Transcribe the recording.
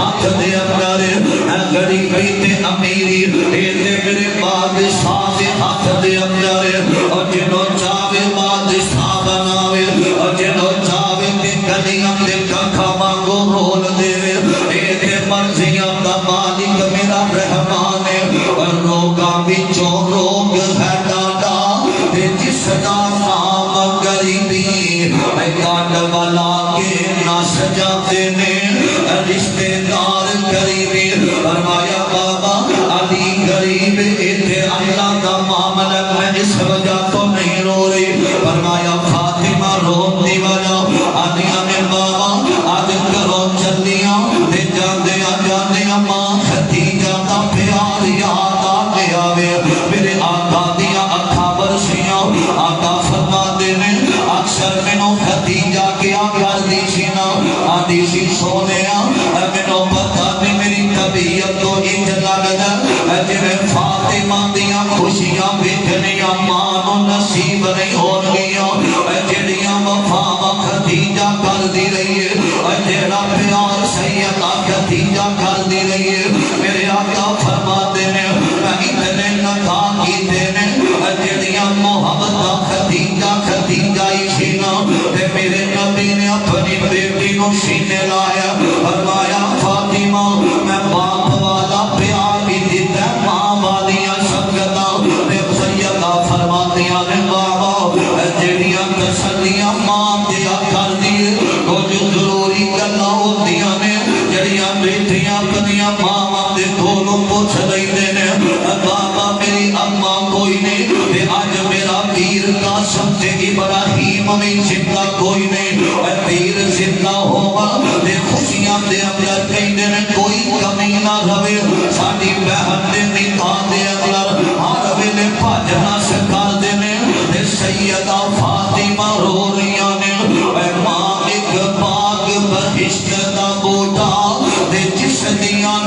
ہاتھ دے اندر گڑی گئی تے امیری تے میرے بادشاہ دے ہاتھ دے اندر اور جنوں چاہے بادشاہ بناوے اور جنوں چاہے تے گلیاں دے ککھا مانگو رول دے تے مرضیاں دا مالک میرا رحمان ہے اور روگاں وچوں روگ ہے ڈاڈا تے جس دا نام غریبی اے کاٹ والا کے نہ سجاتے نے رشتے دار غریبی فرمایا بابا علی غریب اتھے اللہ کا معاملہ میں اس وجہ تو نہیں رو رہی فرمایا فاطمہ روتی وجہ آدھیا میں بابا آج کرو چلیاں تے جاندیاں ماں ختیجہ دا پیار یاد آ گیا وے میرے آقا دیا اکھا برسیاں آقا فرما دینے اکثر منو ختیجہ کیا کر دی سینا آدھی سی سونیا منو پتہ نہیں میری طبیعت تو انج لگدا جویں فاطمہ دیاں خوشیاں ویکھنیاں ماں نو نصیب نہیں ہون گیاں جڑیاں وفا ختیجہ کر دی رہی ہے جڑا پیار سیدہ ختیجہ کر دی رہی ہے میرے آقا فرماتے ہیں میں اتنے نکا کیتے ہیں جڑیاں محبت ختیجہ ہی سینا تے میرے نبی نے اپنی بیٹی نو سینے لایا فرمایا فاطمہ میں باپ والا پیار بھی دیتا ہے ماں والیاں شفقتاں تے سیدہ فرماتیاں نے بابا جڑیاں تسلیاں ماں دیا کر دیے کچھ ضروری گلاں ہوندیاں نے جڑیاں بیٹیاں اپنیاں ماں دے کولوں پوچھ لیندے نے بابا میری اماں کوئی نہیں تے اج میرا پیر قاسم تے ابراہیم میں زندہ کوئی نہیں پیر زندہ ہوگا تے خوشیاں دے اندر کہندے نے کوئی کمی نہ رہے ساڈی بہن دے نکاح دے اندر ہر ویلے بھجنا سکھا دے نے تے سیدہ فاطمہ رو رہیاں نے اے ماں ایک باغ بہشت دا بوٹا تے جس دیاں